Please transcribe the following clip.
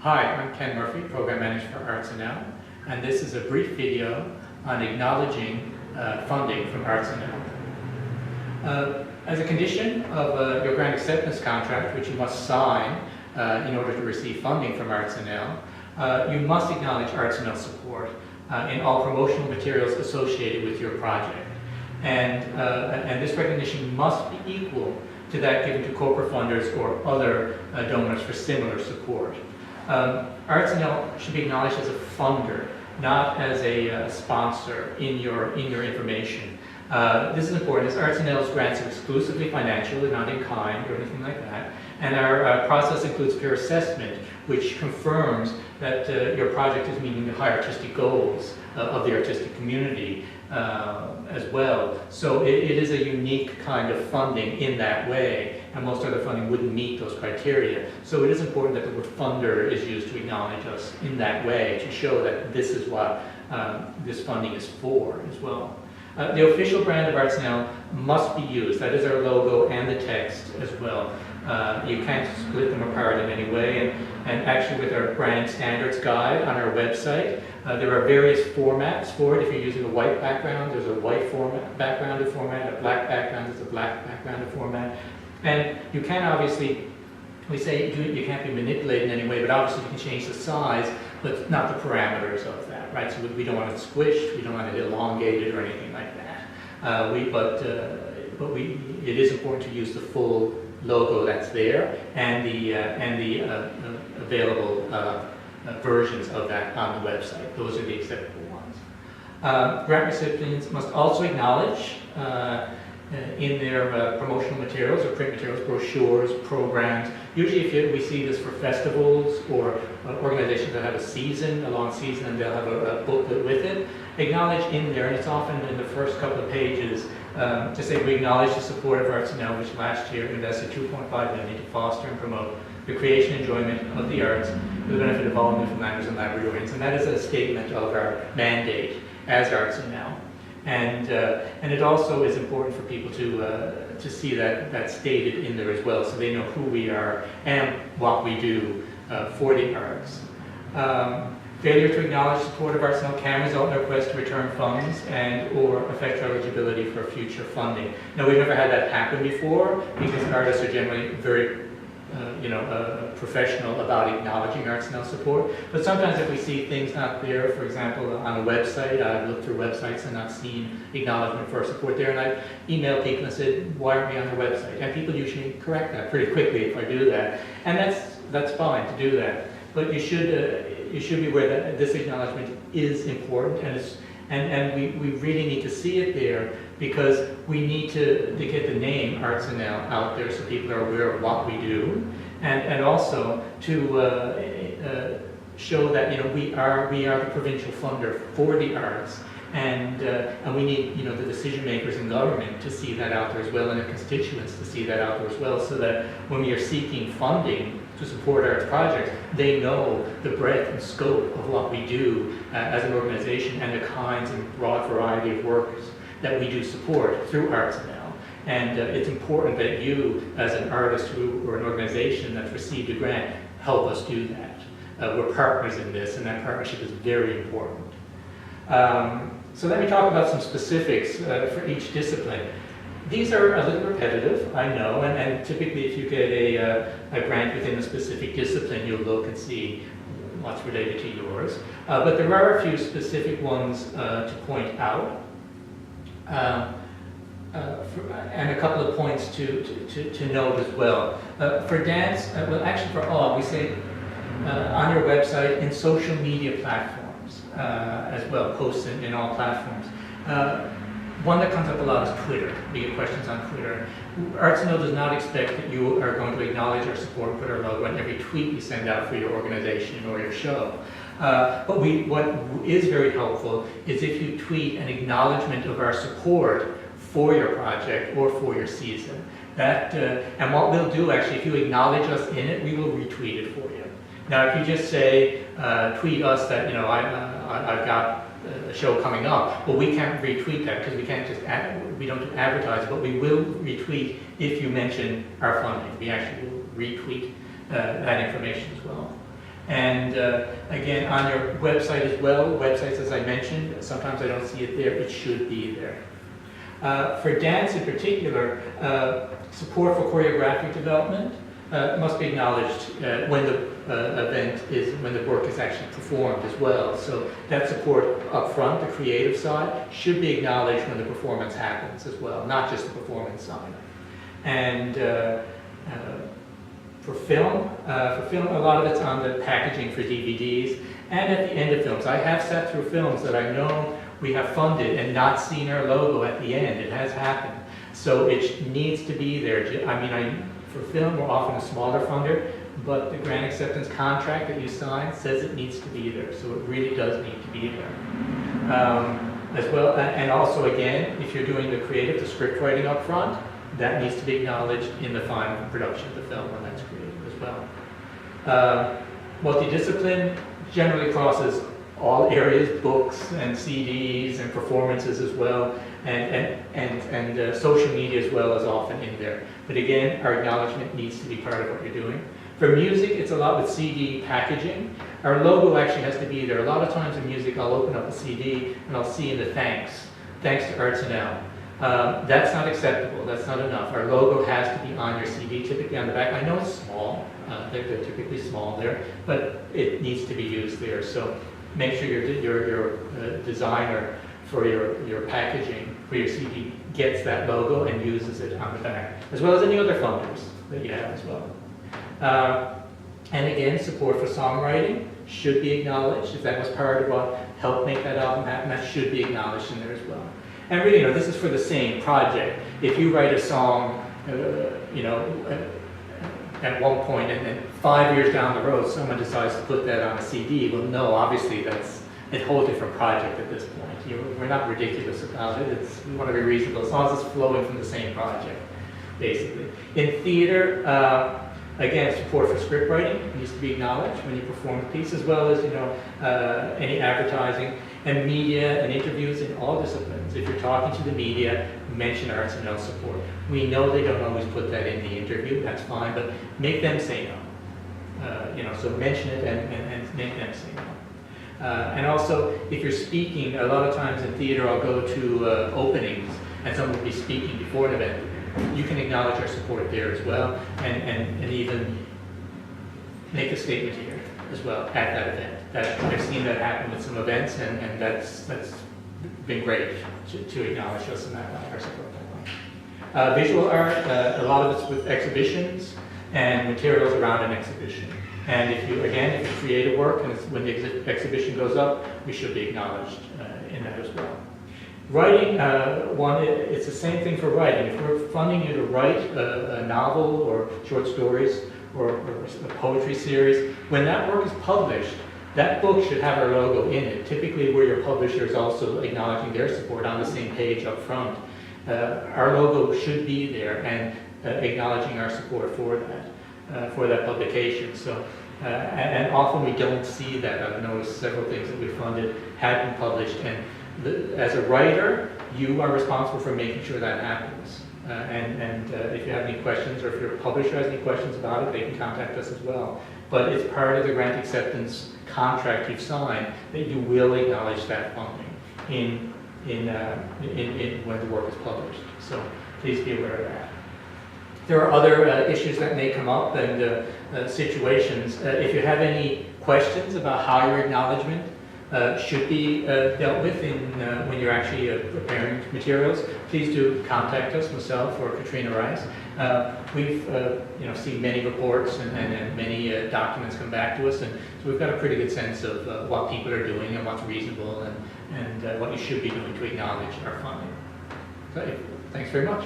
Hi, I'm Ken Murphy, Program Manager for ArtsNL, and this is a brief video on acknowledging funding from ArtsNL. As a condition of your grant acceptance contract, which you must sign in order to receive funding from ArtsNL, you must acknowledge ArtsNL support in all promotional materials associated with your project. And this recognition must be equal to that given to corporate funders or other donors for similar support. ArtsNL should be acknowledged as a funder, not as a sponsor in your information. This is important as ArtsNL's grants are exclusively financial, they're not in kind or anything like that. And our process includes peer assessment, which confirms that your project is meeting the high artistic goals of the artistic community as well. So it is a unique kind of funding in that way, and most other funding wouldn't meet those criteria. So it is important that the word funder is used to acknowledge us in that way, to show that this is what this funding is for as well. The official brand of ArtsNL must be used. That is our logo and the text as well. You can't split them apart in any way. And actually with our brand standards guide on our website, there are various formats for it. If you're using a white background, there's a white backgrounded format, a black background, there's a black backgrounded format. And you can obviously, we say you can't be manipulated in any way, but obviously you can change the size, but not the parameters of that, right? So we don't want it squished, we don't want it elongated or anything like that. It is important to use the full logo that's there and the available versions of that on the website. Those are the acceptable ones. Grant recipients must also acknowledge in their promotional materials or print materials, brochures, programs. Usually we see this for festivals or organizations that have a long season, and they'll have a booklet with it. Acknowledge in there, and it's often in the first couple of pages, to say we acknowledge the support of ArtsNL, which last year invested $2.5 million to foster and promote the creation and enjoyment of the arts for the benefit of all Newfoundlanders and Labradorians. And that is a statement of our mandate as ArtsNL. And it also is important for people to see that stated in there as well, so they know who we are and what we do for the arts. Failure to acknowledge support of ArtsNL can result in a request to return funds and or affect eligibility for future funding. Now, we've never had that happen before because artists are generally very professional about acknowledging ArtsNL support. But sometimes if we see things not there, for example, on a website, I've looked through websites and not seen acknowledgement for support there, and I've emailed people and said, why aren't we on your website? And people usually correct that pretty quickly if I do that. And that's fine to do that. But you should be aware that this acknowledgement is important, and we really need to see it there because we need to get the name ArtsNL out there so people are aware of what we do, and also to show that we are the provincial funder for the arts, and we need the decision makers in government to see that out there as well, and the constituents to see that out there as well, so that when we are seeking funding to support arts projects, they know the breadth and scope of what we do as an organization and the kinds and broad variety of works that we do support through ArtsNL. And it's important that you, as an artist or an organization that's received a grant, help us do that. We're partners in this, and that partnership is very important. So let me talk about some specifics for each discipline. These are a little repetitive, I know, and typically if you get a grant within a specific discipline, you'll look and see what's related to yours. But there are a few specific ones to point out, and a couple of points to note as well. For dance, well actually for all, we say on your website, in social media platforms as well, posts in all platforms. One that comes up a lot is Twitter. We get questions on Twitter. ArtsNL does not expect that you are going to acknowledge our support and put our logo on every tweet you send out for your organization or your show. But what is very helpful is if you tweet an acknowledgement of our support for your project or for your season. And what we'll do actually, if you acknowledge us in it, we will retweet it for you. Now, if you just say, tweet us that I've got a show coming up, well, we can't retweet that because we don't advertise, but we will retweet if you mention our funding. We actually will retweet that information as well. And again, on your website as well, websites as I mentioned, sometimes I don't see it there, it should be there. For dance in particular, support for choreographic development must be acknowledged when the work is actually performed as well. So that support up front, the creative side, should be acknowledged when the performance happens as well, not just the performance side. And for film, a lot of it's on the packaging for DVDs and at the end of films. I have sat through films that I know we have funded and not seen our logo at the end. It has happened. So it needs to be there. I mean, for film, we're often a smaller funder, but the grant acceptance contract that you sign says it needs to be there. So it really does need to be there. As well, and also again, if you're doing the creative, the script writing up front, that needs to be acknowledged in the final production of the film when that's created as well. Multidiscipline generally crosses all areas, books and CDs and performances as well, and social media as well is often in there. But again, our acknowledgement needs to be part of what you're doing. For music, it's a lot with CD packaging. Our logo actually has to be there. A lot of times in music, I'll open up a CD and I'll see in the thanks to ArtsNL. That's not acceptable, that's not enough. Our logo has to be on your CD, typically on the back. I know it's small, they're typically small there, but it needs to be used there. So make sure your designer for your packaging for your CD gets that logo and uses it on the back, as well as any other funders that you have as well. And again, support for songwriting should be acknowledged. If that was part of what helped make that album happen, that should be acknowledged in there as well. And really, this is for the same project. If you write a song, at one point, and then 5 years down the road, someone decides to put that on a CD, well, no, obviously that's a whole different project at this point. We're not ridiculous about it. We want to be reasonable, as long as it's flowing from the same project, basically. In theater, again, support for script writing needs to be acknowledged when you perform a piece, as well as any advertising and media and interviews in all disciplines. If you're talking to the media, mention ArtsNL support. We know they don't always put that in the interview, that's fine, but make them say no. So mention it and make them say no. And also, if you're speaking, a lot of times in theater I'll go to openings and someone will be speaking before an event. You can acknowledge our support there as well, and even make a statement here as well at that event. I've seen that happen with some events, and that's been great to acknowledge us in that way, our support that way. Visual art, a lot of it's with exhibitions and materials around an exhibition. And if you create a work and when the exhibition goes up, we should be acknowledged in that as well. Writing, it's the same thing for writing. If we're funding you to write a novel or short stories or a poetry series, when that work is published, that book should have our logo in it. Typically, where your publisher is also acknowledging their support on the same page up front. Our logo should be there and acknowledging our support for that publication. So, and often we don't see that. I've noticed several things that we funded have been published, and as a writer, you are responsible for making sure that happens. If you have any questions, or if your publisher has any questions about it, they can contact us as well. But it's part of the grant acceptance contract you've signed that you will acknowledge that funding when the work is published. So please be aware of that. There are other issues that may come up and situations. If you have any questions about how your acknowledgement should be dealt with when you're actually preparing materials, please do contact us, myself or Katrina Rice. We've seen many reports and many documents come back to us, and so we've got a pretty good sense of what people are doing and what's reasonable and what you should be doing to acknowledge our funding. So, thanks very much.